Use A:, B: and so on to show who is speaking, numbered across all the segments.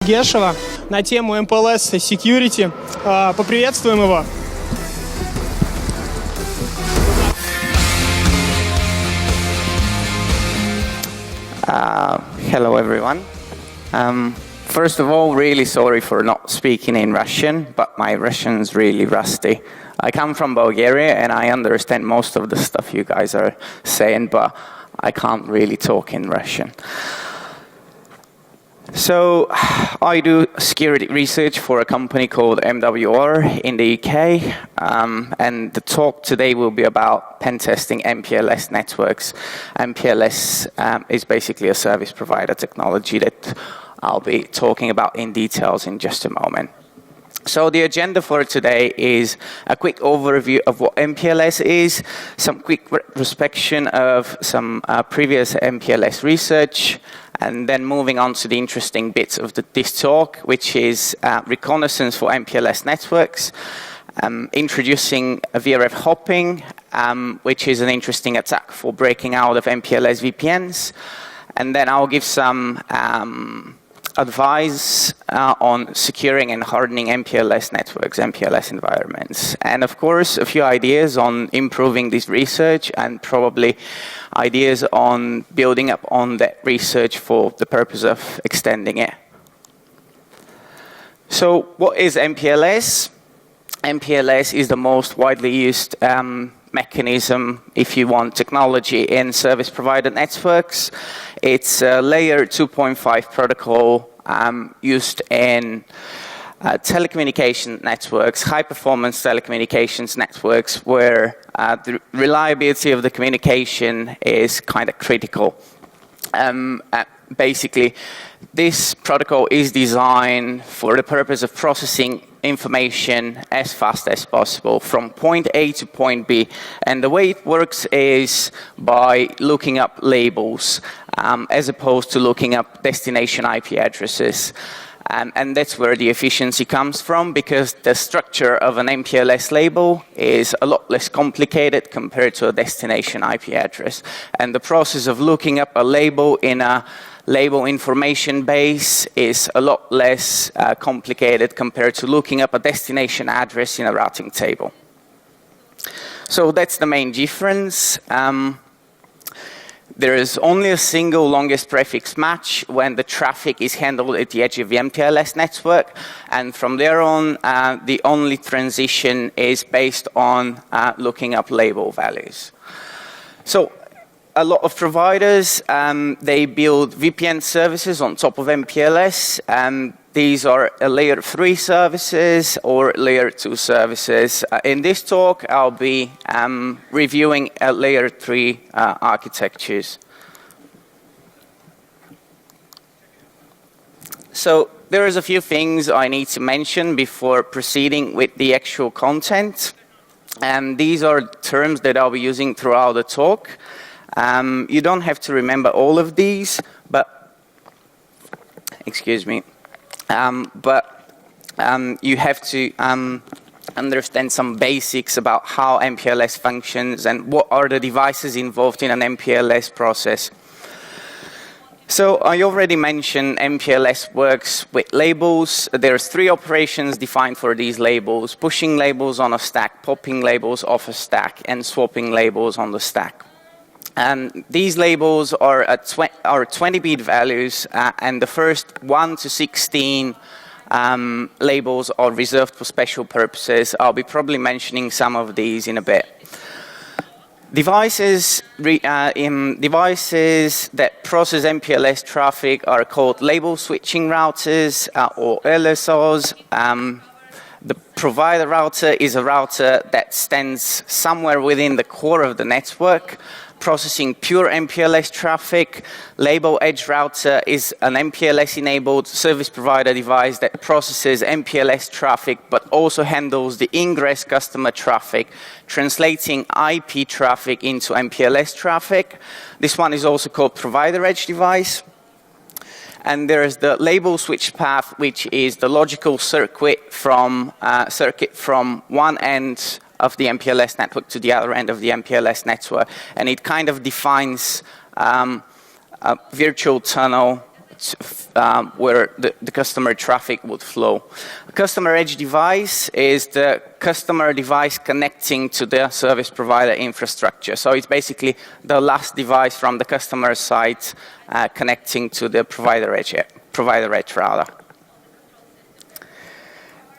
A: Гешева на тему MPLS Security. Поприветствуем его.
B: Hello everyone. First of all, really sorry for not speaking in Russian, but my Russian's really rusty. I come from Bulgaria and I understand most of the stuff you guys are saying, but I can't really talk in Russian. So I do security research for a company called MWR in the UK, and the talk today will be about pen testing MPLS networks. MPLS is basically a service provider technology that I'll be talking about in details in just a moment. So the agenda for today is a quick overview of what MPLS is, some quick retrospection of some previous MPLS research, and then moving on to the interesting bits of this talk, which is reconnaissance for MPLS networks, introducing VRF hopping, which is an interesting attack for breaking out of MPLS VPNs, and then I'll give some advice on securing and hardening MPLS networks, MPLS environments. And of course, a few ideas on improving this research and probably ideas on building up on that research for the purpose of extending it. So what is MPLS? MPLS is the most widely used mechanism, if you want, technology in service provider networks. It's a layer 2.5 protocol used in telecommunication networks, high-performance telecommunications networks, where the reliability of the communication is kind of critical. Basically, this protocol is designed for the purpose of processing information as fast as possible from point A to point B. And the way it works is by looking up labels as opposed to looking up destination IP addresses. And that's where the efficiency comes from, because the structure of an MPLS label is a lot less complicated compared to a destination IP address. And the process of looking up a label in a label information base is a lot less complicated compared to looking up a destination address in a routing table. So that's the main difference. There is only a single longest prefix match when the traffic is handled at the edge of the MPLS network, and from there on, the only transition is based on looking up label values. So a lot of providers, they build VPN services on top of MPLS. These are layer 3 services or layer 2 services. In this talk, I'll be reviewing layer 3 architectures. So there is a few things I need to mention before proceeding with the actual content. These are terms that I'll be using throughout the talk. You don't have to remember all of these, but, excuse me, you have to understand some basics about how MPLS functions and what are the devices involved in an MPLS process. So I already mentioned MPLS works with labels. There's 3 operations defined for these labels: pushing labels on a stack, popping labels off a stack, and swapping labels on the stack. These labels are 20-bit values, and the first 1 to 16 labels are reserved for special purposes. I'll be probably mentioning some of these in a bit. Devices that process MPLS traffic are called label switching routers or LSOs. The provider router is a router that stands somewhere within the core of the network, processing pure MPLS traffic. Label edge router is an MPLS-enabled service provider device that processes MPLS traffic, but also handles the ingress customer traffic, translating IP traffic into MPLS traffic. This one is also called provider edge device. And there is the label switch path, which is the logical circuit from one end of the MPLS network to the other end of the MPLS network. And it kind of defines a virtual tunnel where the customer traffic would flow. A customer edge device is the customer device connecting to the service provider infrastructure. So it's basically the last device from the customer side connecting to the provider edge router.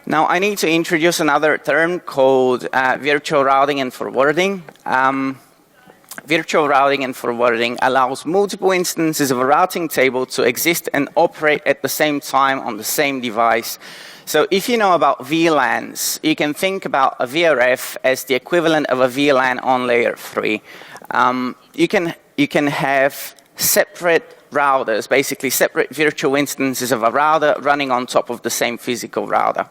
B: Now, I need to introduce another term called virtual routing and forwarding. Virtual routing and forwarding allows multiple instances of a routing table to exist and operate at the same time on the same device. So if you know about VLANs, you can think about a VRF as the equivalent of a VLAN on layer 3. You can have separate routers, basically separate virtual instances of a router running on top of the same physical router.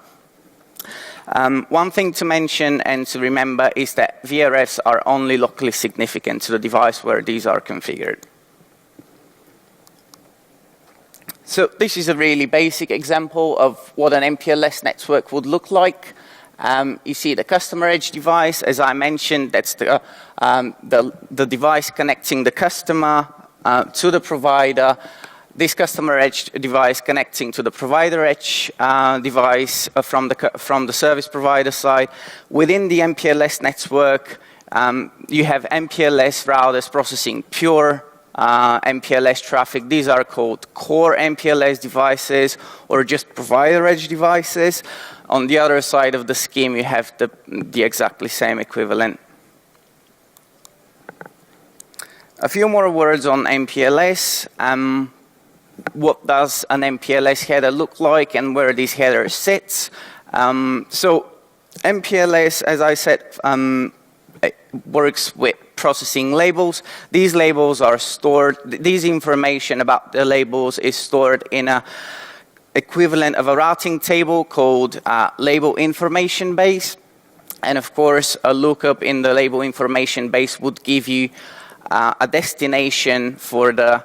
B: One thing to mention and to remember is that VRFs are only locally significant to the device where these are configured. So this is a really basic example of what an MPLS network would look like. You see the customer edge device, as I mentioned, that's the device connecting the customer to the provider. This customer edge device connecting to the provider edge device from the service provider side. Within the MPLS network, you have MPLS routers processing pure MPLS traffic. These are called core MPLS devices or just provider edge devices. On the other side of the scheme, you have the exactly same equivalent. A few more words on MPLS. What does an MPLS header look like and where this header sits? So MPLS, as I said, works with processing labels. These labels are stored, this information about the labels is stored in an equivalent of a routing table called label information base. And of course, a lookup in the label information base would give you a destination for the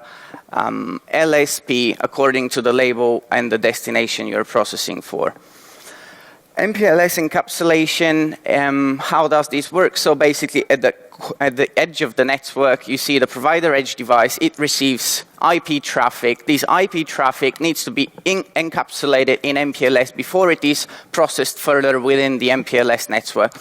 B: LSP according to the label and the destination you're processing for. MPLS encapsulation, how does this work? So basically at the edge of the network, you see the provider edge device, it receives IP traffic. This IP traffic needs to be encapsulated in MPLS before it is processed further within the MPLS network.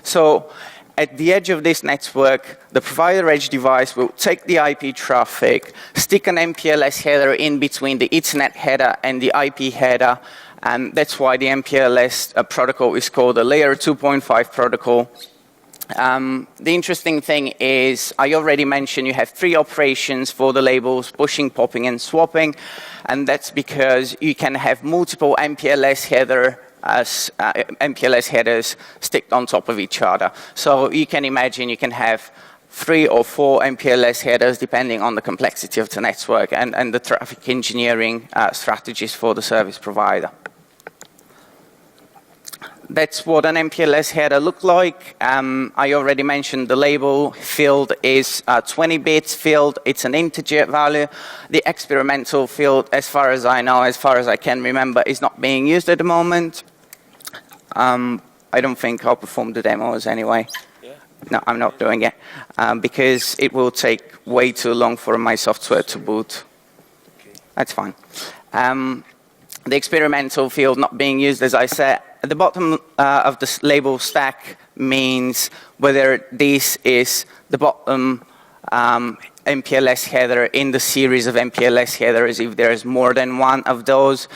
B: So at the edge of this network, the provider edge device will take the IP traffic, stick an MPLS header in between the Ethernet header and the IP header, and that's why the MPLS protocol is called a layer 2.5 protocol. The interesting thing is, I already mentioned you have 3 operations for the labels, pushing, popping, and swapping, and that's because you can have multiple MPLS headers sticked on top of each other. So you can imagine you can have 3 or 4 MPLS headers depending on the complexity of the network and the traffic engineering strategies for the service provider. That's what an MPLS header looks like. I already mentioned the label field is 20 bits field. It's an integer value. The experimental field, as far as I know, as far as I can remember, is not being used at the moment. I don't think I'll perform the demos anyway. Yeah. No, I'm not doing it because it will take way too long for my software to boot. Okay. That's fine. The experimental field not being used, as I said, at the bottom of the label stack means whether this is the bottom MPLS header in the series of MPLS headers, if there's more than one of those.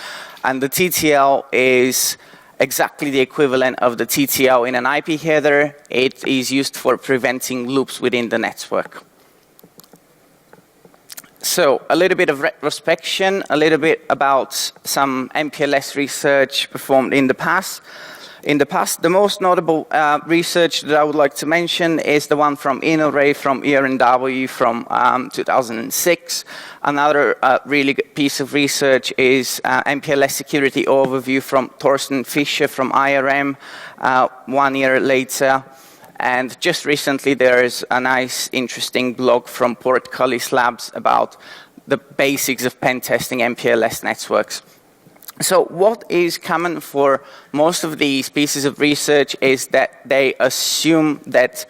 B: And the TTL is exactly the equivalent of the TTL in an IP header. It is used for preventing loops within the network. So a little bit of retrospection, a little bit about some MPLS research performed in the past. The most notable research that I would like to mention is the one from InnoRay from ER&W from 2006. Another really good piece of research is MPLS security overview from Thorsten Fischer from IRM 1 year later. And just recently, there is a nice, interesting blog from Portcullis Labs about the basics of pen testing MPLS networks. So what is common for most of these pieces of research is that they assume that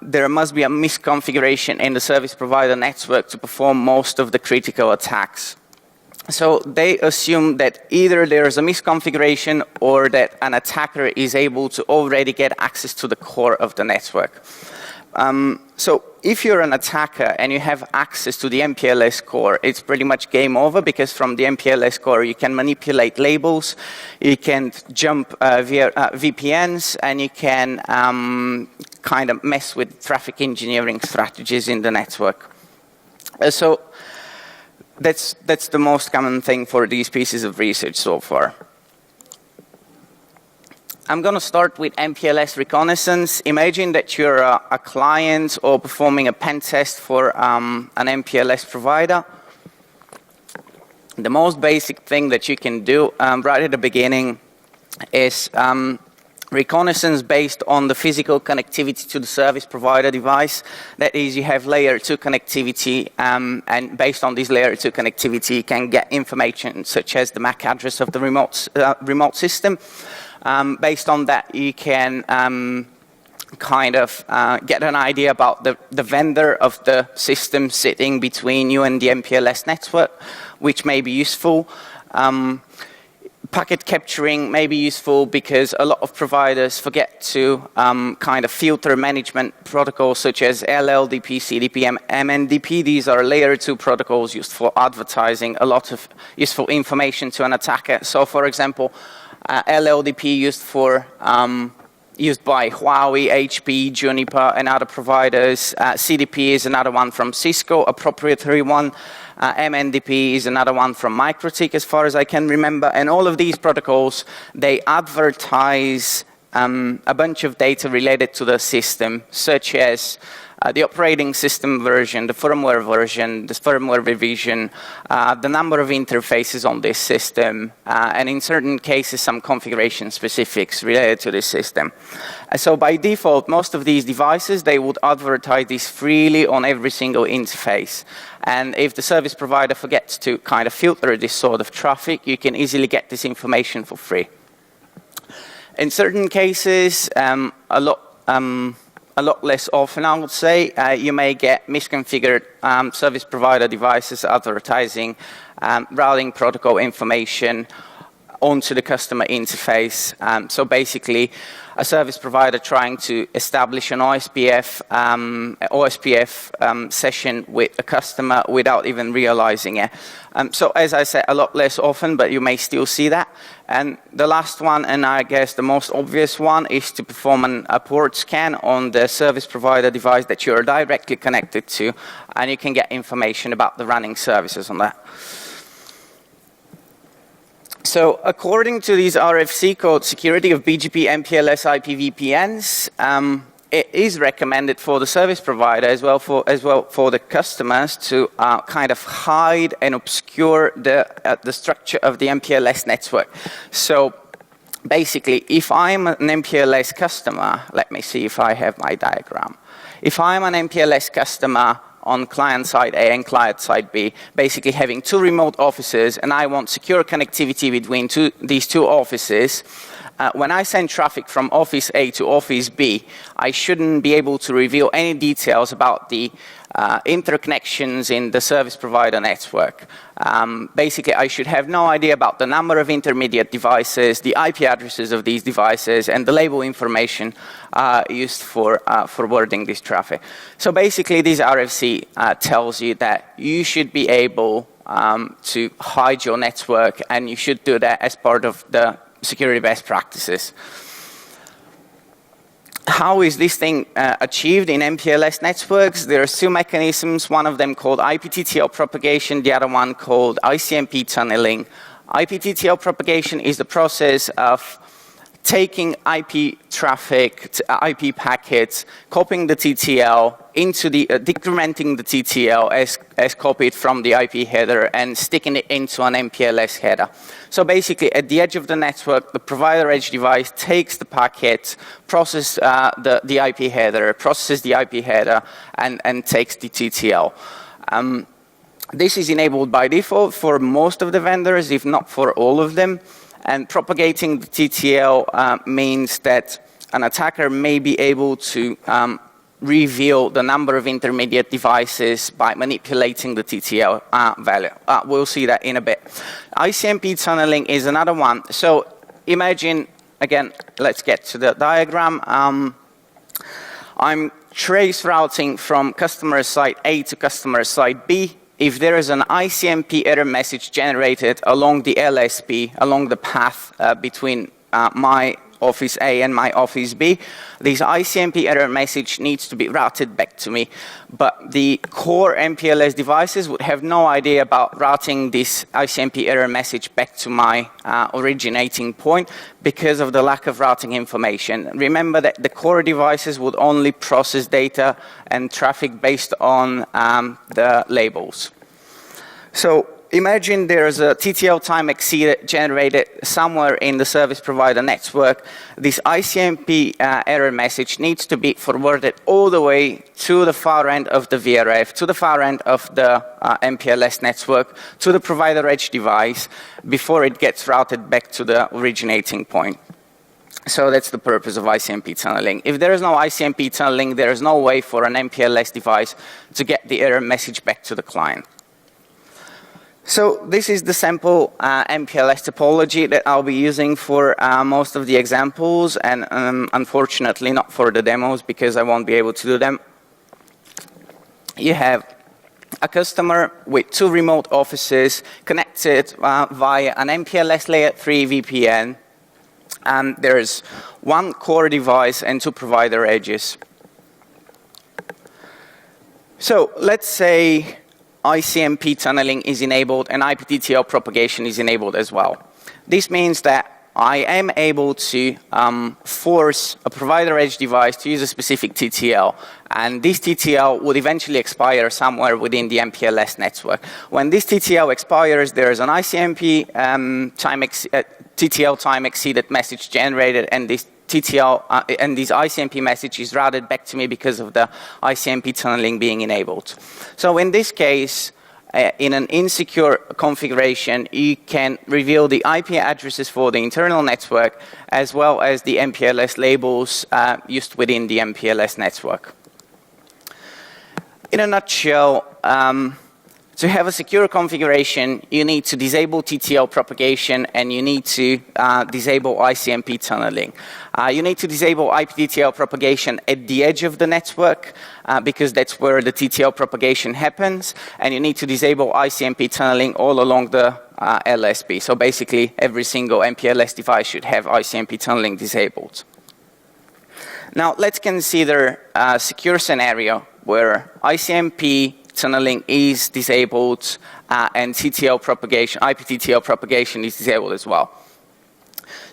B: there must be a misconfiguration in the service provider network to perform most of the critical attacks. So they assume that either there's a misconfiguration or that an attacker is able to already get access to the core of the network. So if you're an attacker and you have access to the MPLS core, it's pretty much game over, because from the MPLS core you can manipulate labels, you can jump via VPNs, and you can kind of mess with traffic engineering strategies in the network. So that's the most common thing for these pieces of research so far. I'm going to start with MPLS reconnaissance. Imagine that you're a client or performing a pen test for an MPLS provider. The most basic thing that you can do right at the beginning is reconnaissance based on the physical connectivity to the service provider device. That is, you have layer 2 connectivity, and based on this layer 2 connectivity, you can get information such as the MAC address of the remote system. Based on that, you can kind of get an idea about the vendor of the system sitting between you and the MPLS network, which may be useful. Packet capturing may be useful because a lot of providers forget to kind of filter management protocols such as LLDP, CDP, and MNDP. These are layer 2 protocols used for advertising a lot of useful information to an attacker. So, for example, LLDP used by Huawei, HP, Juniper, and other providers. CDP is another one from Cisco, a proprietary one. MNDP is another one from MikroTik, as far as I can remember. And all of these protocols, they advertise a bunch of data related to the system, such as the operating system version, the firmware revision, the number of interfaces on this system, and in certain cases, some configuration specifics related to this system. So by default, most of these devices, they would advertise this freely on every single interface. And if the service provider forgets to kind of filter this sort of traffic, you can easily get this information for free. In certain cases, a lot less often, I would say, you may get misconfigured service provider devices advertising routing protocol information onto the customer interface. So basically, a service provider trying to establish an OSPF session with a customer without even realizing it. So as I said, a lot less often, but you may still see that. And the last one, and I guess the most obvious one, is to perform a port scan on the service provider device that you're directly connected to, and you can get information about the running services on that. So according to these RFC code, security of BGP MPLS IP VPNs, it is recommended for the service provider as well for the customers to kind of hide and obscure the structure of the MPLS network. So basically, if I'm an MPLS customer, let me see if I have my diagram. If I'm an MPLS customer on client side A and client side B, basically having 2 remote offices, and I want secure connectivity between these 2 offices, when I send traffic from office A to office B, I shouldn't be able to reveal any details about the interconnections in the service provider network. Basically, I should have no idea about the number of intermediate devices, the IP addresses of these devices, and the label information used for forwarding this traffic. So basically, this RFC tells you that you should be able to hide your network, and you should do that as part of the security best practices. How is this thing achieved in MPLS networks? There are 2 mechanisms, one of them called IPTTL propagation, the other one called ICMP tunneling. IPTTL propagation is the process of taking IP traffic, IP packets, copying the TTL into decrementing the TTL as copied from the IP header and sticking it into an MPLS header. So basically, at the edge of the network, the provider edge device takes the packet, processes the IP header, and takes the TTL. This is enabled by default for most of the vendors, if not for all of them. And propagating the TTL means that an attacker may be able to reveal the number of intermediate devices by manipulating the TTL value. We'll see that in a bit. ICMP tunneling is another one. So imagine, again, let's get to the diagram. I'm trace routing from customer side A to customer side B. If there is an ICMP error message generated along the LSP, along the path between my office A and my office B, this ICMP error message needs to be routed back to me. But the core MPLS devices would have no idea about routing this ICMP error message back to my originating point because of the lack of routing information. Remember that the core devices would only process data and traffic based on the labels. So imagine there's a TTL time exceeded generated somewhere in the service provider network. This ICMP error message needs to be forwarded all the way to the far end of the VRF, to the far end of the MPLS network, to the provider edge device before it gets routed back to the originating point. So that's the purpose of ICMP tunneling. If there is no ICMP tunneling, there is no way for an MPLS device to get the error message back to the client. So this is the sample MPLS topology that I'll be using for most of the examples, and unfortunately not for the demos because I won't be able to do them. You have a customer with 2 remote offices connected via an MPLS layer 3 VPN, and there's 1 core device and 2 provider edges. So let's say ICMP tunneling is enabled and IPTTL propagation is enabled as well. This means that I am able to force a provider edge device to use a specific TTL, and this TTL would eventually expire somewhere within the MPLS network. When this TTL expires, there is an ICMP TTL time exceeded message generated, and this TTL and this ICMP message is routed back to me because of the ICMP tunneling being enabled. So in this case, in an insecure configuration, you can reveal the IP addresses for the internal network as well as the MPLS labels used within the MPLS network. In a nutshell, to have a secure configuration, you need to disable TTL propagation and you need to disable ICMP tunneling. You need to disable IPTTL propagation at the edge of the network because that's where the TTL propagation happens, and you need to disable ICMP tunneling all along the LSP. So basically, every single MPLS device should have ICMP tunneling disabled. Now, let's consider a secure scenario where ICMP tunneling is disabled and TTL propagation, IPTTL propagation is disabled as well.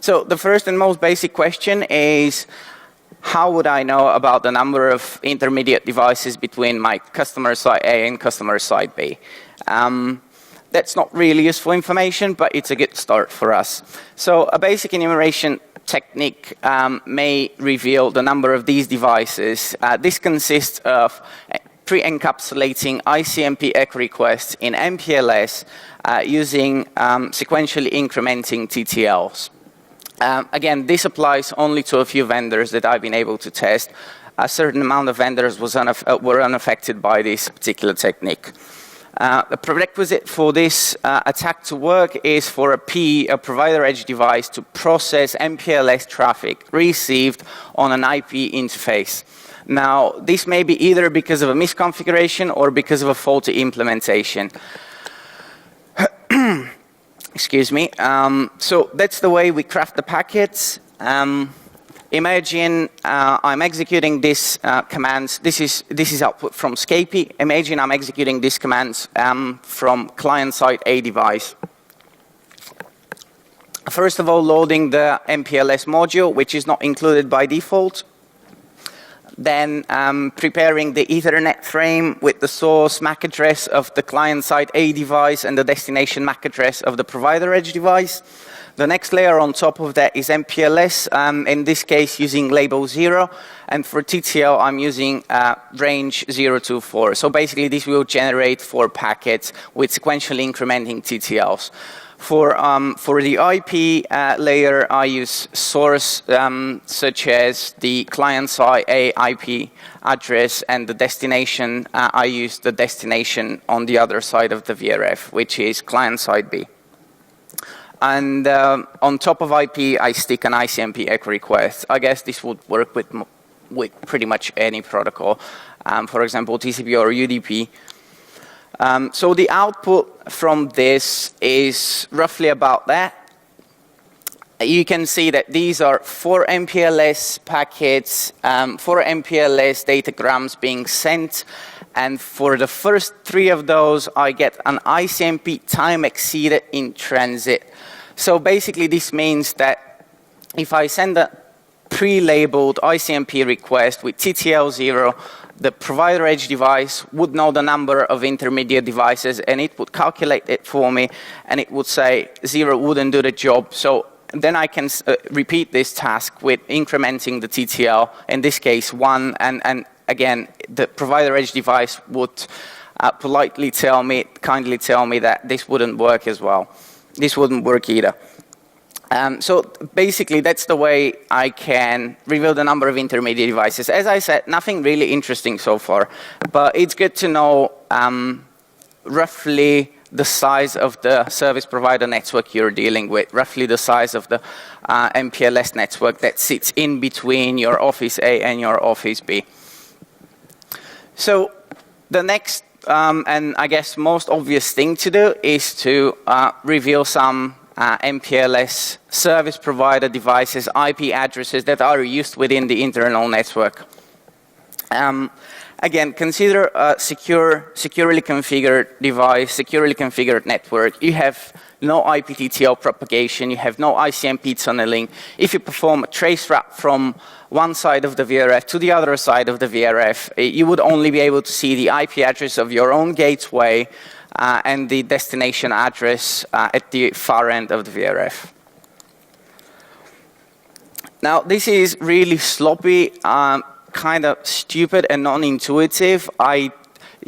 B: So the first and most basic question is, how would I know about the number of intermediate devices between my customer side A and customer side B? That's not really useful information, but it's a good start for us. So a basic enumeration technique may reveal the number of these devices. This consists of pre-encapsulating ICMP echo requests in MPLS using sequentially incrementing TTLs. Again, this applies only to a few vendors that I've been able to test. A certain amount of vendors were unaffected by this particular technique. The prerequisite for this attack to work is for a provider edge device to process MPLS traffic received on an IP interface. Now, this may be either because of a misconfiguration or because of a faulty implementation. Excuse me. So that's the way we craft the packets. Imagine I'm executing this commands. This is output from Scapy. Imagine I'm executing these commands from client-side A device. First of all, loading the MPLS module, which is not included by default. Then preparing the Ethernet frame with the source MAC address of the client-side A device and the destination MAC address of the provider edge device. The next layer on top of that is MPLS, in this case using label 0. And for TTL, I'm using range 024. So basically, this will generate 4 packets with sequentially incrementing TTLs. For the IP layer, I use source such as the client-side IP address, and the destination, I use the destination on the other side of the VRF, which is client-side B. And on top of IP, I stick an ICMP echo request. I guess this would work with pretty much any protocol, for example, TCP or UDP. So the output from this is roughly about that. You can see that these are 4 MPLS packets, 4 MPLS datagrams being sent, and for the first 3 of those, I get an ICMP time exceeded in transit. So basically this means that if I send a pre-labeled ICMP request with TTL 0, the provider edge device would know the number of intermediate devices, and it would calculate it for me, and it would say 0 wouldn't do the job. So then I can repeat this task with incrementing the TTL, in this case 1, and again, the provider edge device would kindly tell me that this wouldn't work as well. This wouldn't work either. So basically, that's the way I can reveal the number of intermediate devices. As I said, nothing really interesting so far, but it's good to know roughly the size of the service provider network you're dealing with, roughly the size of the MPLS network that sits in between your Office A and your Office B. So the next and I guess most obvious thing to do is to reveal some MPLS service provider devices, IP addresses that are used within the internal network. Again, consider a securely configured device, securely configured network. You have no IPTTL propagation, you have no ICMP tunneling. If you perform a trace route from one side of the VRF to the other side of the VRF, you would only be able to see the IP address of your own gateway and the destination address at the far end of the VRF. Now, this is really sloppy, kind of stupid and non-intuitive.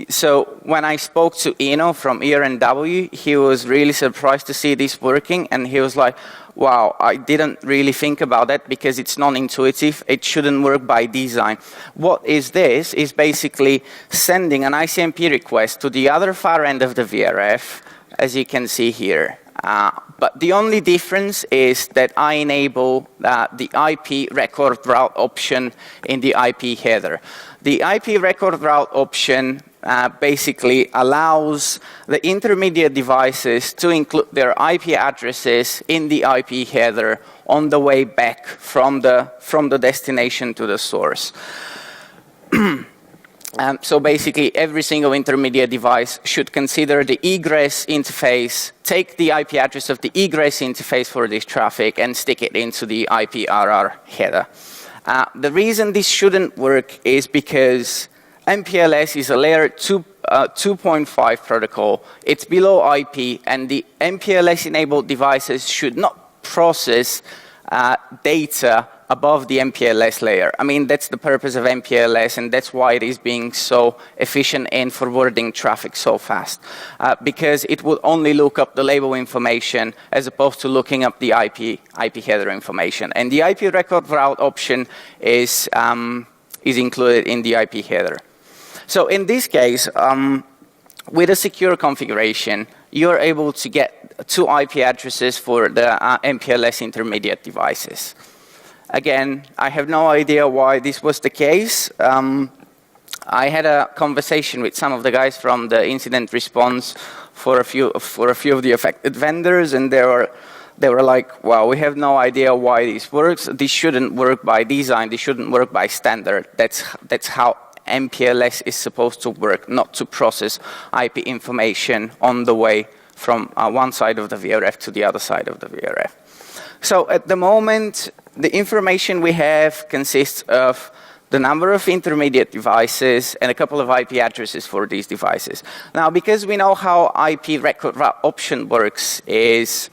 B: So when I spoke to Eno from ER&W, he was really surprised to see this working, and he was like, wow, I didn't really think about that because it's non-intuitive. It shouldn't work by design. What is this? Is basically sending an ICMP request to the other far end of the VRF, as you can see here. But the only difference is that I enable the IP record route option in the IP header. The IP record route option basically allows the intermediate devices to include their IP addresses in the IP header on the way back from the destination to the source. So basically, every single intermediate device should consider the egress interface, take the IP address of the egress interface for this traffic, and stick it into the IPRR header. The reason this shouldn't work is because MPLS is a layer 2.5 protocol. It's below IP, and the MPLS-enabled devices should not process data above the MPLS layer. I mean, that's the purpose of MPLS, and that's why it is being so efficient in forwarding traffic so fast. Because it would only look up the label information as opposed to looking up the IP header information. And the IP record route option is included in the IP header. So in this case, with a secure configuration, you're able to get 2 IP addresses for the MPLS intermediate devices. Again, I have no idea why this was the case. I had a conversation with some of the guys from the incident response for a few of the affected vendors, and they were like, well, we have no idea why this works. This shouldn't work by design. This shouldn't work by standard. That's how MPLS is supposed to work, not to process IP information on the way from one side of the VRF to the other side of the VRF. So at the moment, the information we have consists of the number of intermediate devices and a couple of IP addresses for these devices. Now, because we know how IP record route option works, it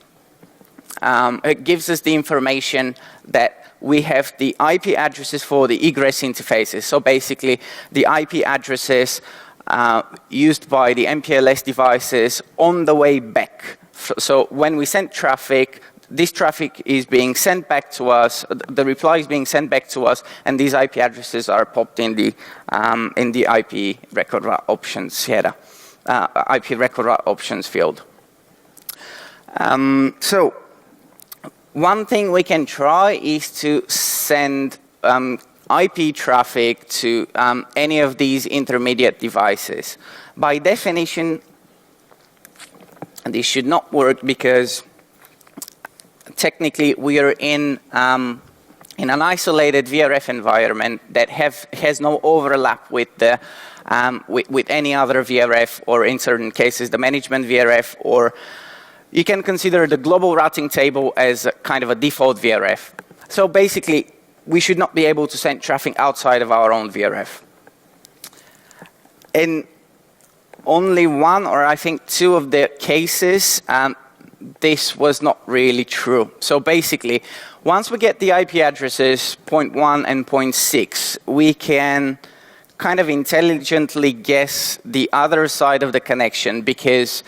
B: gives us the information that we have the IP addresses for the egress interfaces. So basically, the IP addresses used by the MPLS devices on the way back So when we send traffic, this traffic is being sent back to us, the reply is being sent back to us, and these IP addresses are popped in the IP record route options header, IP record route options field. So one thing we can try is to send IP traffic to any of these intermediate devices. By definition, this should not work because technically we are in an isolated VRF environment that has no overlap with any other VRF, or in certain cases the management VRF, or you can consider the global routing table as a kind of a default VRF. So basically, we should not be able to send traffic outside of our own VRF. In only one, or I think two of the cases, this was not really true. So basically, once we get the IP addresses 0.1 and 0.6, we can kind of intelligently guess the other side of the connection, because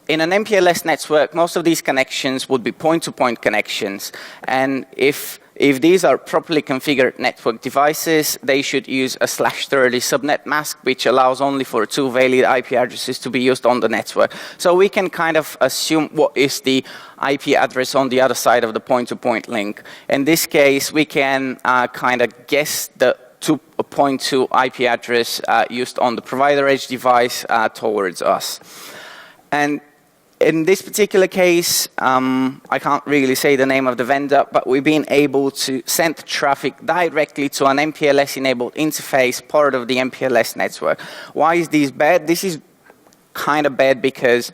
B: in an MPLS network, most of these connections would be point-to-point connections. And if these are properly configured network devices, they should use a /30 subnet mask, which allows only for 2 valid IP addresses to be used on the network. So we can kind of assume what is the IP address on the other side of the point-to-point link. In this case, we can kind of guess the 2.2 IP address used on the provider edge device towards us. And in this particular case, I can't really say the name of the vendor, but we've been able to send traffic directly to an MPLS-enabled interface, part of the MPLS network. Why is this bad? This is kind of bad because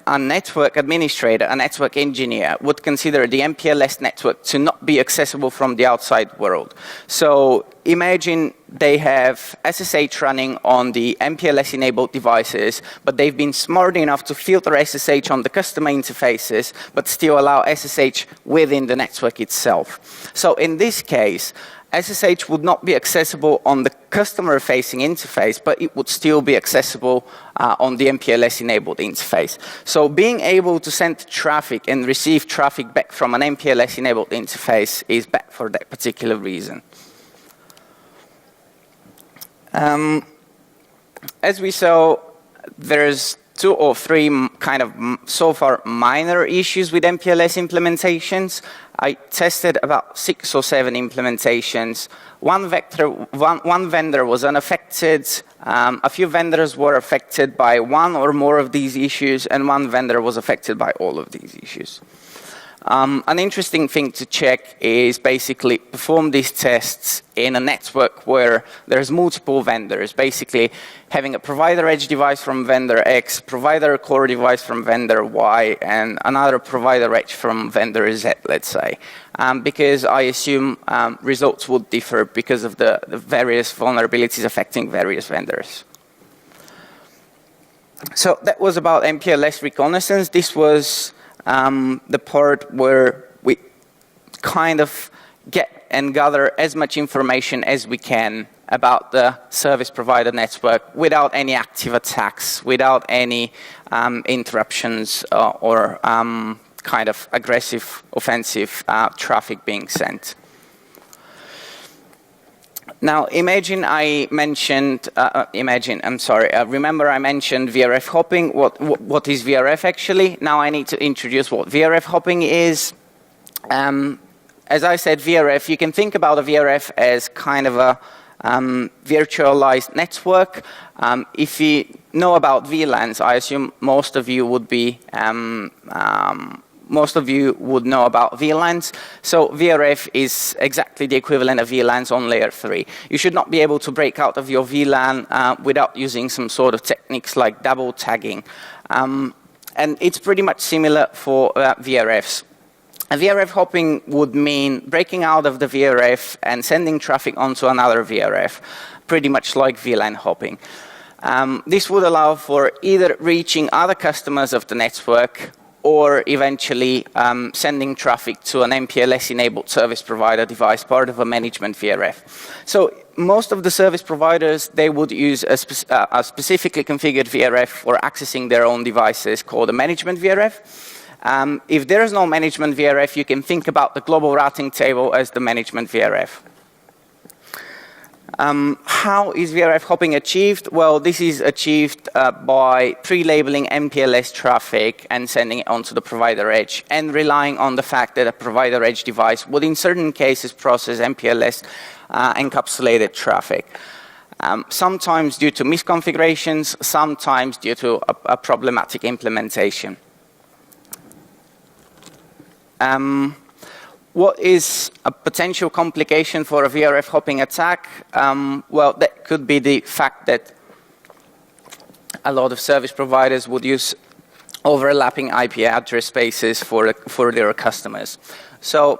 B: a network administrator, a network engineer, would consider the MPLS network to not be accessible from the outside world. So imagine they have SSH running on the MPLS-enabled devices, but they've been smart enough to filter SSH on the customer interfaces, but still allow SSH within the network itself. So in this case, SSH would not be accessible on the customer-facing interface, but it would still be accessible on the MPLS-enabled interface. So being able to send traffic and receive traffic back from an MPLS-enabled interface is bad for that particular reason. As we saw, there's 2 or 3 kind of so far minor issues with MPLS implementations. I tested about 6 or 7 implementations. One vendor was unaffected. A few vendors were affected by 1 or more of these issues, and 1 vendor was affected by all of these issues. An interesting thing to check is basically perform these tests in a network where there's multiple vendors, basically having a provider edge device from vendor X, provider core device from vendor Y, and another provider edge from vendor Z, let's say. Because I assume results would differ because of the various vulnerabilities affecting various vendors. So that was about MPLS reconnaissance. This was the part where we kind of get and gather as much information as we can about the service provider network without any active attacks, without any interruptions or kind of aggressive, offensive traffic being sent. Now, remember I mentioned VRF hopping. What is VRF actually? Now I need to introduce what VRF hopping is. As I said, VRF, you can think about a VRF as kind of a virtualized network. If you know about VLANs, I assume most of you would know about VLANs. So VRF is exactly the equivalent of VLANs on layer 3. You should not be able to break out of your VLAN without using some sort of techniques like double tagging. And it's pretty much similar for VRFs. A VRF hopping would mean breaking out of the VRF and sending traffic onto another VRF, pretty much like VLAN hopping. This would allow for either reaching other customers of the network or eventually sending traffic to an MPLS-enabled service provider device, part of a management VRF. So most of the service providers, they would use a specifically configured VRF for accessing their own devices called a management VRF. If there is no management VRF, you can think about the global routing table as the management VRF. How is VRF hopping achieved? Well, this is achieved by pre-labeling MPLS traffic and sending it onto the provider edge, and relying on the fact that a provider edge device would in certain cases process MPLS encapsulated traffic. Sometimes due to misconfigurations, sometimes due to a problematic implementation. What is a potential complication for a VRF hopping attack? Well, that could be the fact that a lot of service providers would use overlapping IP address spaces for their customers. So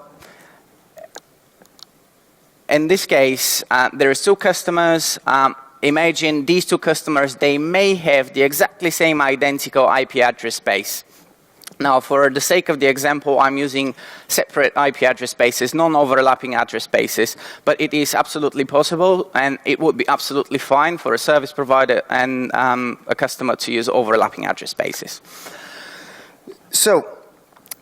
B: in this case, there are two customers. Imagine these two customers, they may have the exactly same identical IP address space. Now, for the sake of the example, I'm using separate IP address spaces, non-overlapping address spaces, but it is absolutely possible, and it would be absolutely fine for a service provider and a customer to use overlapping address spaces. So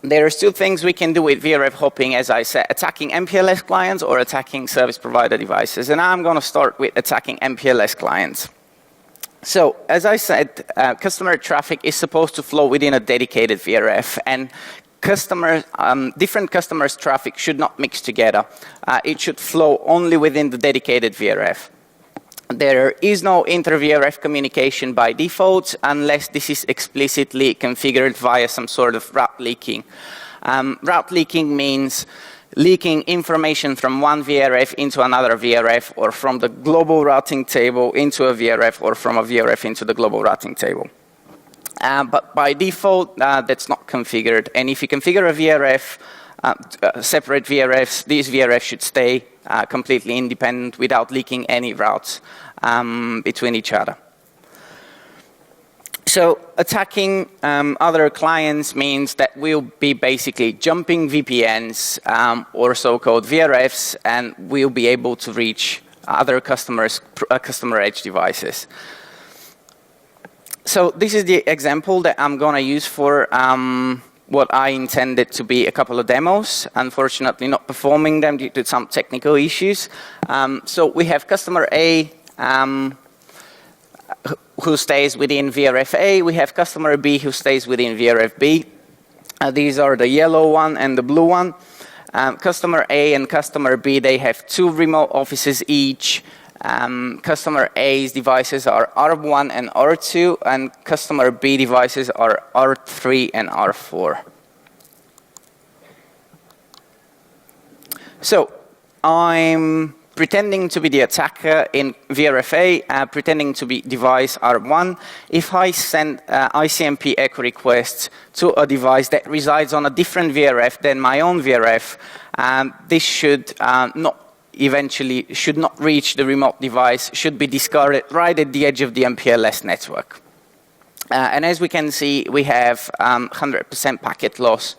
B: there are still things we can do with VRF hopping, as I said, attacking MPLS clients or attacking service provider devices. And I'm going to start with attacking MPLS clients. So, as I said, customer traffic is supposed to flow within a dedicated VRF, and different customers' traffic should not mix together. It should flow only within the dedicated VRF. There is no inter-VRF communication by default unless this is explicitly configured via some sort of route leaking. Route leaking means leaking information from one VRF into another VRF, or from the global routing table into a VRF, or from a VRF into the global routing table. But by default, that's not configured. And if you configure a VRF, separate VRFs, these VRFs should stay completely independent without leaking any routes between each other. So attacking other clients means that we'll be basically jumping VPNs or so-called VRFs, and we'll be able to reach other customers' customer edge devices. So this is the example that I'm going to use for what I intended to be a couple of demos, unfortunately not performing them due to some technical issues. So we have customer A who stays within VRF A. We have customer B who stays within VRF B. These are the yellow one and the blue one. Customer A and customer B, they have 2 remote offices each. Customer A's devices are R1 and R2, and customer B devices are R3 and R4. So I'm pretending to be the attacker in VRFA, pretending to be device R1. If I send ICMP echo requests to a device that resides on a different VRF than my own VRF, this should should not reach the remote device, should be discarded right at the edge of the MPLS network. And as we can see, we have 100% packet loss,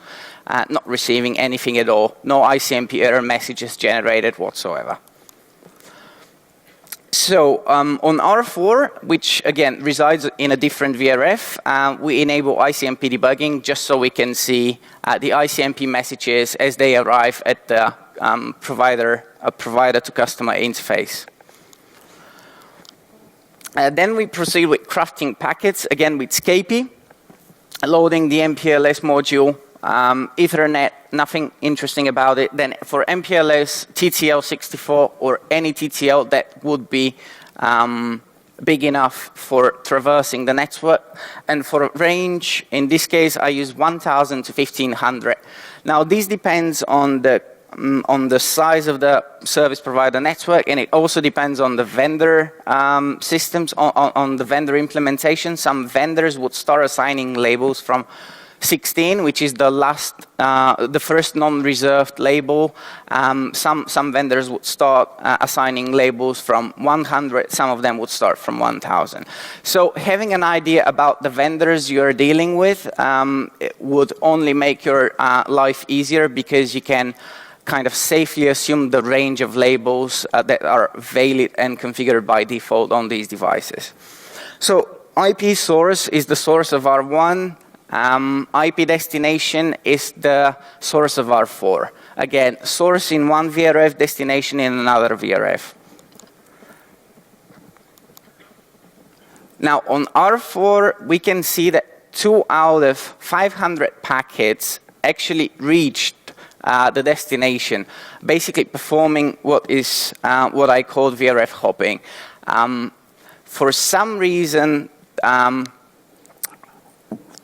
B: not receiving anything at all, no ICMP error messages generated whatsoever. So on R4, which again resides in a different VRF, we enable ICMP debugging just so we can see the ICMP messages as they arrive at the provider to customer interface. Then we proceed with crafting packets, again with Scapy, loading the MPLS module, Ethernet, nothing interesting about it. Then for MPLS, TTL 64 or any TTL that would be big enough for traversing the network. And for range, in this case, I use 1,000 to 1,500. Now, this depends on the size of the service provider network, and it also depends on the vendor systems, on the vendor implementation. Some vendors would start assigning labels from 16, which is the last, the first non-reserved label. Some vendors would start assigning labels from 100. Some of them would start from 1,000. So having an idea about the vendors you're dealing with it would only make your life easier, because you can kind of safely assume the range of labels that are valid and configured by default on these devices. So IP source is the source of R1. IP destination is the source of R4. Again, source in one VRF, destination in another VRF. Now on R4, we can see that 2 out of 500 packets actually reached the destination, basically performing what I call VRF hopping. For some reason,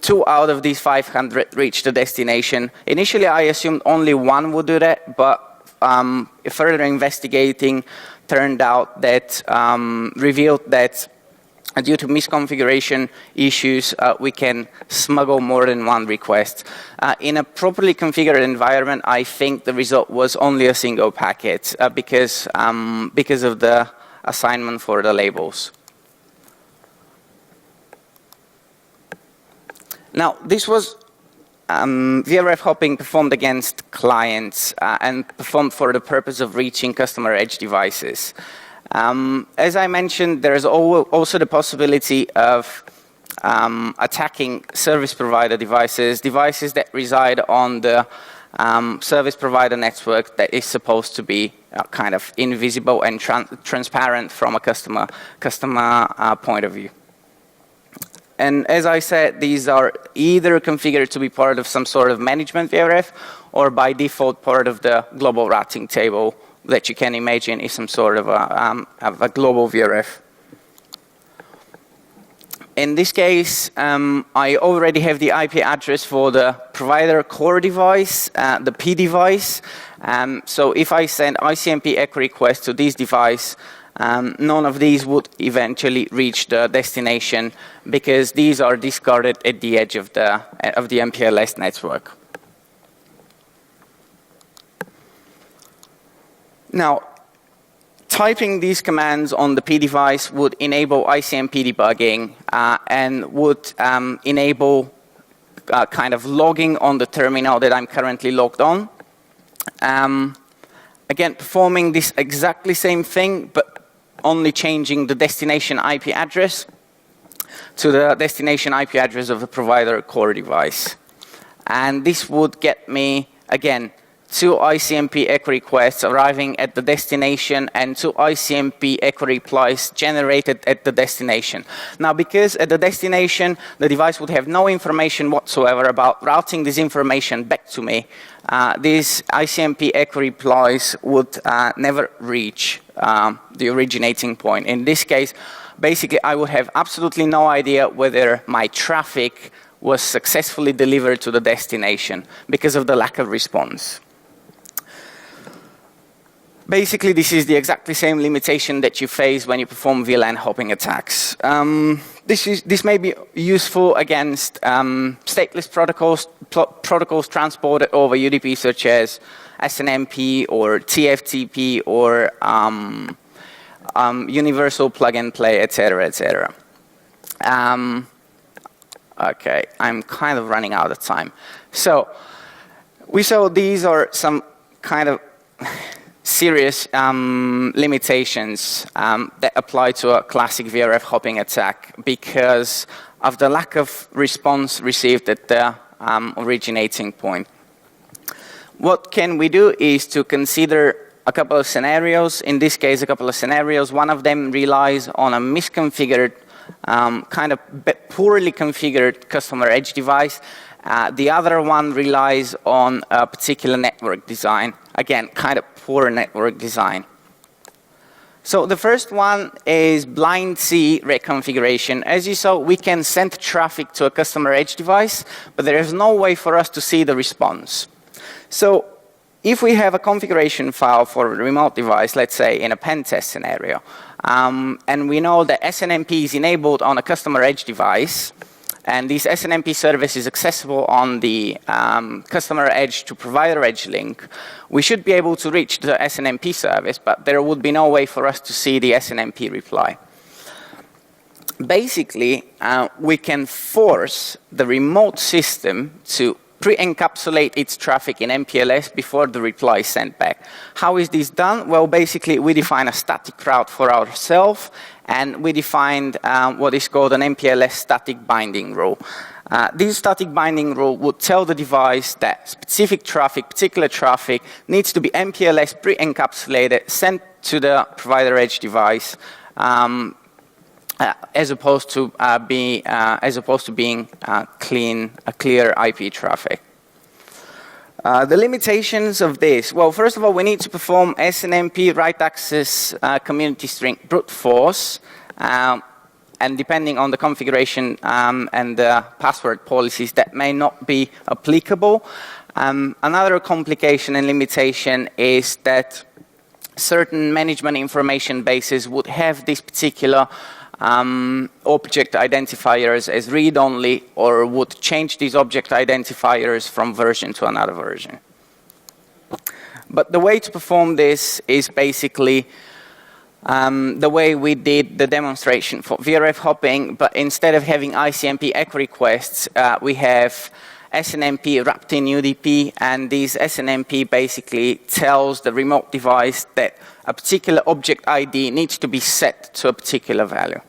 B: 2 out of these 500 reached the destination. Initially, I assumed only 1 would do that, but further investigating turned out that, revealed that due to misconfiguration issues, we can smuggle more than 1 request. In a properly configured environment, I think the result was only a single packet because of the assignment for the labels. Now, this was VRF hopping performed against clients and performed for the purpose of reaching customer edge devices. As I mentioned, there is also the possibility of attacking service provider devices that reside on the service provider network that is supposed to be kind of invisible and transparent from a customer point of view. And as I said, these are either configured to be part of some sort of management VRF, or by default part of the global routing table that you can imagine is some sort of a global VRF. In this case, I already have the IP address for the provider core device, the P device. So if I send ICMP echo request to this device, none of these would eventually reach the destination, because these are discarded at the edge of the MPLS network. Now, typing these commands on the P device would enable ICMP debugging and would enable kind of logging on the terminal that I'm currently logged on. Again, performing this exactly same thing, but only changing the destination IP address to the destination IP address of the provider core device. And this would get me, again, 2 ICMP echo requests arriving at the destination and 2 ICMP echo replies generated at the destination. Now, because at the destination, the device would have no information whatsoever about routing this information back to me, these ICMP echo replies would never reach the originating point. In this case, basically, I would have absolutely no idea whether my traffic was successfully delivered to the destination because of the lack of response. Basically, this is the exactly same limitation that you face when you perform VLAN hopping attacks. This may be useful against stateless protocols transported over UDP, such as SNMP or TFTP or universal plug and play, etc., etc. Okay, I'm kind of running out of time. So we saw these are some kind of serious limitations that apply to a classic VRF hopping attack because of the lack of response received at the originating point. What can we do is to consider a couple of scenarios. In this case, a couple of scenarios. One of them relies on a misconfigured, kind of poorly configured customer edge device. The other one relies on a particular network design. Again, kind of poor network design. So the first one is blind C reconfiguration. As you saw, we can send traffic to a customer edge device, but there is no way for us to see the response. So if we have a configuration file for a remote device, let's say in a pen test scenario, and we know that SNMP is enabled on a customer edge device, and this SNMP service is accessible on the customer edge to provider edge link, we should be able to reach the SNMP service, but there would be no way for us to see the SNMP reply. Basically, we can force the remote system to pre-encapsulate its traffic in MPLS before the reply is sent back. How is this done? Well, basically, we define a static route for ourselves, and we defined what is called an MPLS static binding rule. This static binding rule would tell the device that specific traffic, particular traffic, needs to be MPLS pre-encapsulated, sent to the provider edge device, as opposed to being clear IP traffic. The limitations of this, well, first of all, we need to perform SNMP write access community string brute force, and depending on the configuration and the password policies, that may not be applicable. Another complication and limitation is that certain management information bases would have this particular object identifiers as read-only, or would change these object identifiers from version to another version. But the way to perform this is basically the way we did the demonstration for VRF hopping, but instead of having ICMP echo requests, we have SNMP wrapped in UDP, and this SNMP basically tells the remote device that a particular object ID needs to be set to a particular value.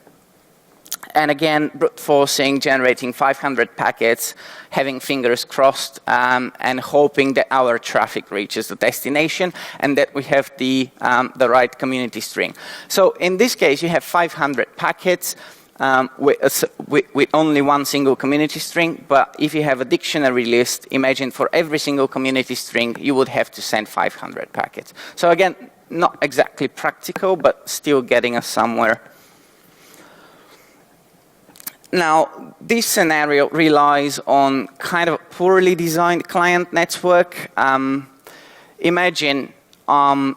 B: And again, brute forcing, generating 500 packets, having fingers crossed, and hoping that our traffic reaches the destination and that we have the right community string. So in this case, you have 500 packets with only one single community string, but if you have a dictionary list, imagine for every single community string, you would have to send 500 packets. So again, not exactly practical, but still getting us somewhere. Now, this scenario relies on kind of a poorly designed client network. Imagine,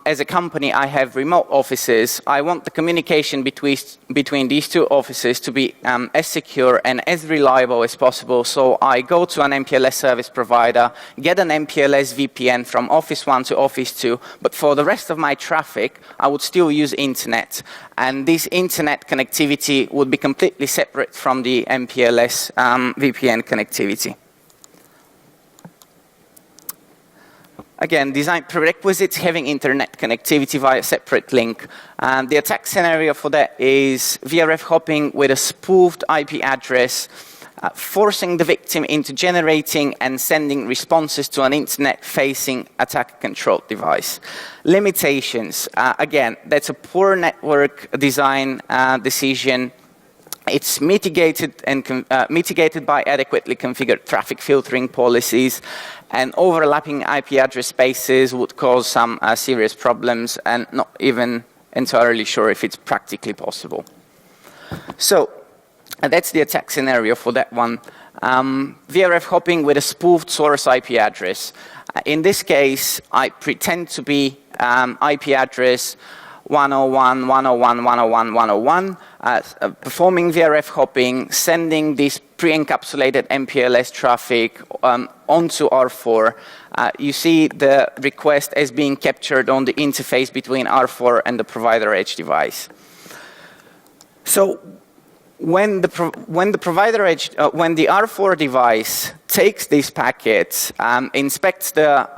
B: as a company, I have remote offices. I want the communication between these two offices to be as secure and as reliable as possible. So I go to an MPLS service provider, get an MPLS VPN from Office 1 to Office 2, but for the rest of my traffic, I would still use internet. And this internet connectivity would be completely separate from the MPLS VPN connectivity. Again, design prerequisites, having internet connectivity via separate link. The attack scenario for that is VRF hopping with a spoofed IP address, forcing the victim into generating and sending responses to an internet-facing attack-controlled device. Limitations, again, that's a poor network design decision. It's mitigated by adequately configured traffic filtering policies, and overlapping IP address spaces would cause some serious problems, and not even entirely sure if it's practically possible. So that's the attack scenario for that one. VRF hopping with a spoofed source IP address. In this case, I pretend to be IP address 101, 101, 101, 101, performing VRF hopping, sending this pre-encapsulated MPLS traffic onto R4. You see the request as being captured on the interface between R4 and the provider edge device. So when the R4 device takes these packets, inspects the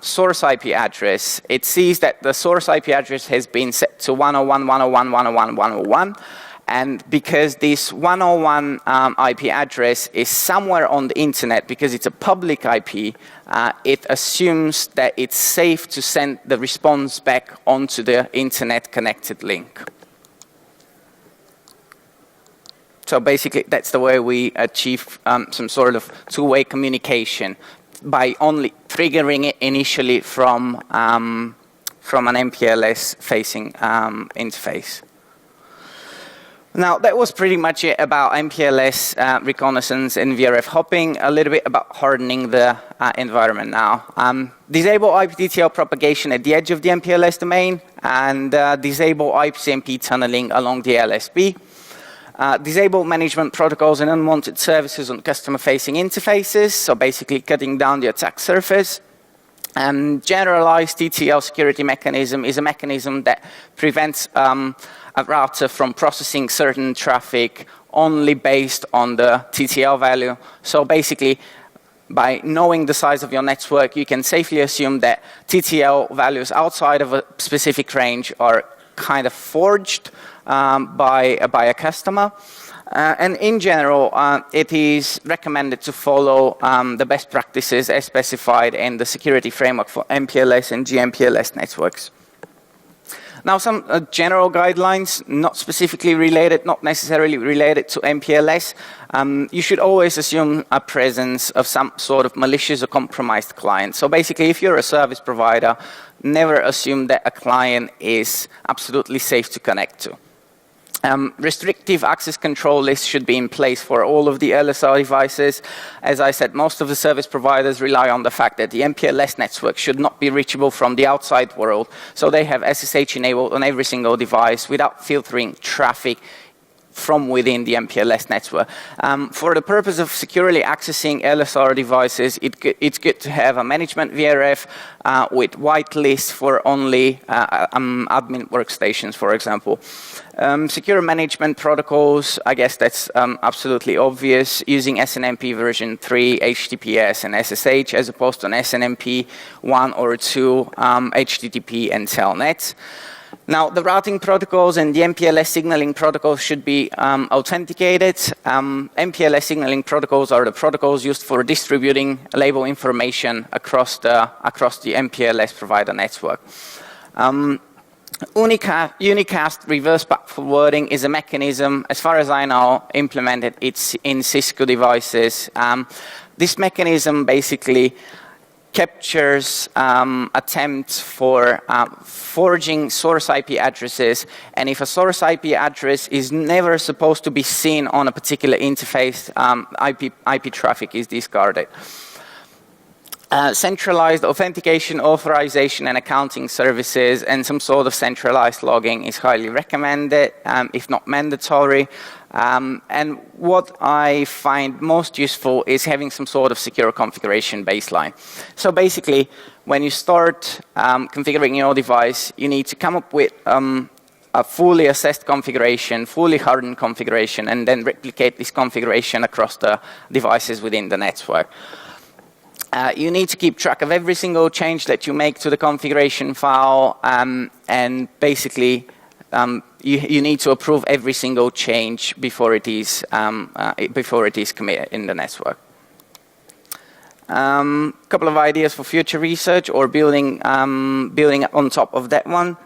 B: source IP address, it sees that the source IP address has been set to 101, 101, 101, 101. And because this 101 IP address is somewhere on the internet, because it's a public IP, it assumes that it's safe to send the response back onto the internet connected link. So basically, that's the way we achieve some sort of two-way communication, by only triggering it initially from an MPLS-facing interface. Now, that was pretty much it about MPLS reconnaissance and VRF hopping. A little bit about hardening the environment now. Disable IPTTL propagation at the edge of the MPLS domain, and disable IPCMP tunneling along the LSB. Disable management protocols and unwanted services on customer-facing interfaces, so basically cutting down the attack surface. Generalized TTL security mechanism is a mechanism that prevents a router from processing certain traffic only based on the TTL value. So basically, by knowing the size of your network, you can safely assume that TTL values outside of a specific range are kind of forged by a customer. And in general, it is recommended to follow the best practices as specified in the security framework for MPLS and GMPLS networks. Now, some general guidelines, not specifically related, not necessarily related to MPLS. You should always assume a presence of some sort of malicious or compromised client. So basically, if you're a service provider, never assume that a client is absolutely safe to connect to. Restrictive access control lists should be in place for all of the LSR devices. As I said, most of the service providers rely on the fact that the MPLS network should not be reachable from the outside world, so they have SSH enabled on every single device without filtering traffic from within the MPLS network. For the purpose of securely accessing LSR devices, it's good to have a management VRF with whitelist for only admin workstations, for example. Secure management protocols, I guess that's absolutely obvious, using SNMP version 3, HTTPS and SSH, as opposed to an SNMP 1 or 2, HTTP and Telnet. Now, the routing protocols and the MPLS signaling protocols should be authenticated. MPLS signaling protocols are the protocols used for distributing label information across the MPLS provider network. Unicast reverse back forwarding is a mechanism, as far as I know, implemented it's in Cisco devices. This mechanism basically captures attempts for forging source IP addresses, and if a source IP address is never supposed to be seen on a particular interface, IP traffic is discarded. Centralized authentication, authorization, and accounting services, and some sort of centralized logging is highly recommended, if not mandatory. And what I find most useful is having some sort of secure configuration baseline. So basically, when you start configuring your device, you need to come up with a fully assessed configuration, fully hardened configuration, and then replicate this configuration across the devices within the network. You need to keep track of every single change that you make to the configuration file, and basically you need to approve every single change before it is committed in the network. Couple of ideas for future research or building on top of that one.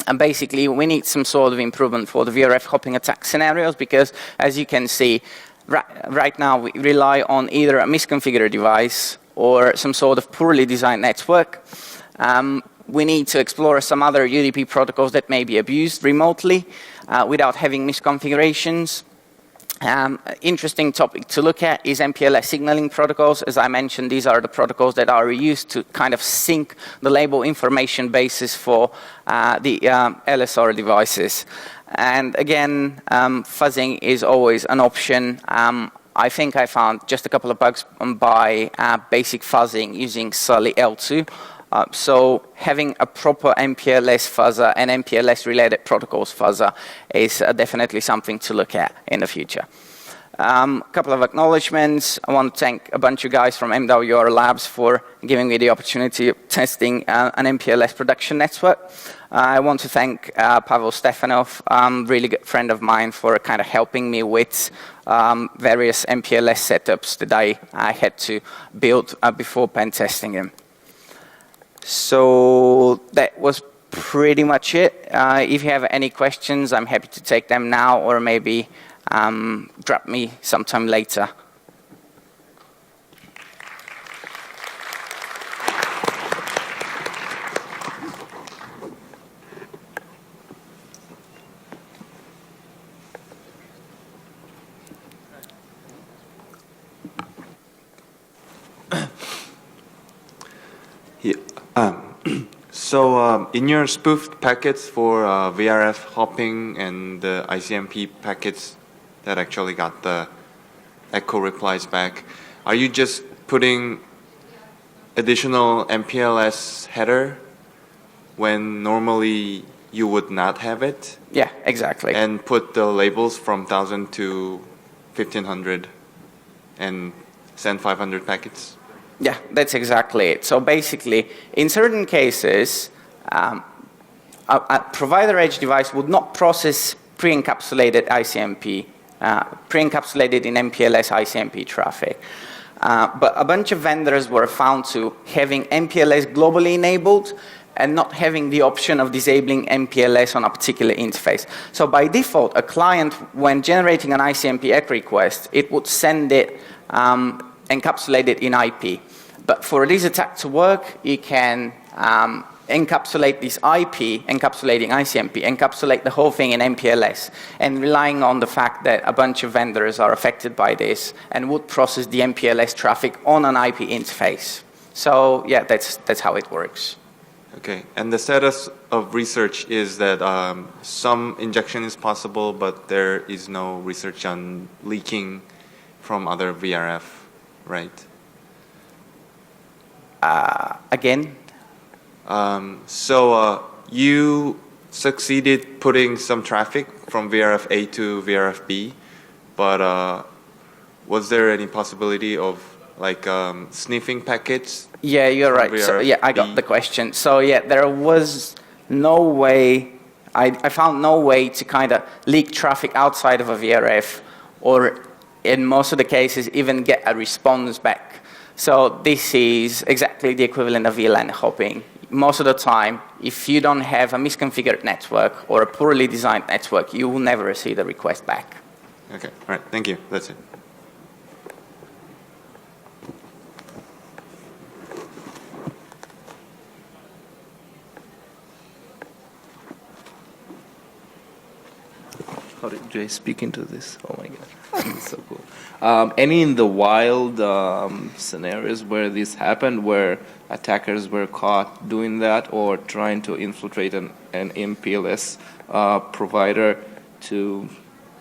B: And basically, we need some sort of improvement for the VRF hopping attack scenarios, because as you can see, right now we rely on either a misconfigured device or some sort of poorly designed network. We need to explore some other UDP protocols that may be abused remotely without having misconfigurations. Interesting topic to look at is MPLS signaling protocols. As I mentioned, these are the protocols that are used to kind of sync the label information basis for the LSR devices. And again, fuzzing is always an option. I think I found just a couple of bugs by basic fuzzing using Sully L2. So having a proper MPLS fuzzer and MPLS-related protocols fuzzer is definitely something to look at in the future. A couple of acknowledgements. I want to thank a bunch of guys from MWR Labs for giving me the opportunity of testing an MPLS production network. I want to thank Pavel Stefanov, really good friend of mine, for kind of helping me with various MPLS setups that I had to build before pen testing him. So that was pretty much it. If you have any questions, I'm happy to take them now, or maybe drop me sometime later.
C: So in your spoofed packets for VRF hopping and the ICMP packets, that actually got the echo replies back. Are you just putting additional MPLS header when normally you would not have it?
B: Yeah, exactly.
C: And put the labels from 1,000 to 1,500 and send 500 packets?
B: Yeah, that's exactly it. So basically, in certain cases, a provider edge device would not process pre-encapsulated ICMP, pre-encapsulated in MPLS ICMP traffic. But a bunch of vendors were found to having MPLS globally enabled and not having the option of disabling MPLS on a particular interface. So by default, a client, when generating an ICMP ECK request, it would send it encapsulated in IP. But for this attack to work, you can encapsulate this IP, encapsulating ICMP, encapsulate the whole thing in MPLS, and relying on the fact that a bunch of vendors are affected by this and would process the MPLS traffic on an IP interface. So yeah, that's how it works.
C: Okay, and the status of research is that some injection is possible, but there is no research on leaking from other VRF, right?
B: Again?
C: So you succeeded putting some traffic from VRF A to VRF B, but was there any possibility of like sniffing packets?
B: Yeah, you're right. So, yeah, I got the question. So yeah, there was no way, I found no way to kind of leak traffic outside of a VRF, or in most of the cases even get a response back. So this is exactly the equivalent of VLAN hopping. Most of the time, if you don't have a misconfigured network or a poorly designed network, you will never receive the request back.
C: Okay, all right, thank you. That's it.
D: How do I speak into this? Oh my god, it's so cool. Any in the wild scenarios where this happened, where attackers were caught doing that or trying to infiltrate an MPLS provider to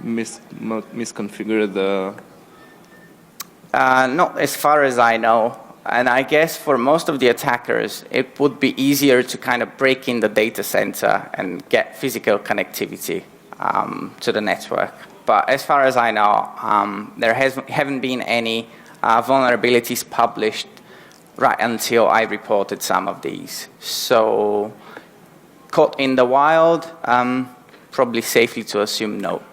D: misconfigure the...
B: Not as far as I know. And I guess for most of the attackers, it would be easier to kind of break in the data center and get physical connectivity to the network. But as far as I know, there haven't been any vulnerabilities published right until I reported some of these. So caught in the wild, probably safely to assume no.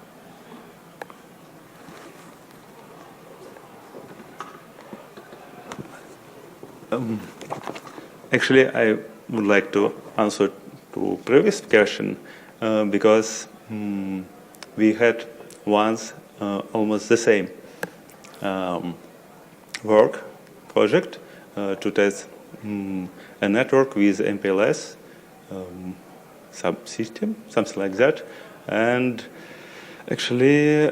E: Actually, I would like to answer to previous question because we had once almost the same work project to test a network with MPLS subsystem, something like that, and actually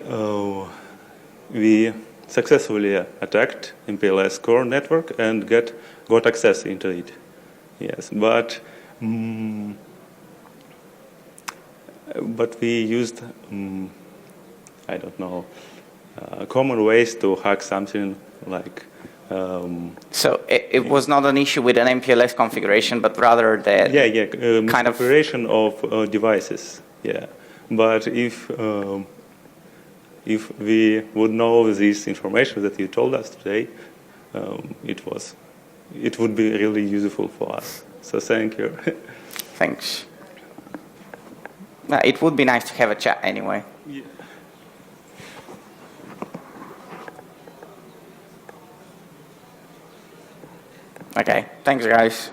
E: we successfully attacked MPLS core network and got access into it. Yes, but we used I don't know common ways to hack something like.
B: So it was not an issue with an MPLS configuration, but rather that kind of
E: configuration of devices. Yeah, but if we would know this information that you told us today, it would be really useful for us. So thank you.
B: Thanks. It would be nice to have a chat anyway.
E: Yeah.
B: Okay, thanks guys.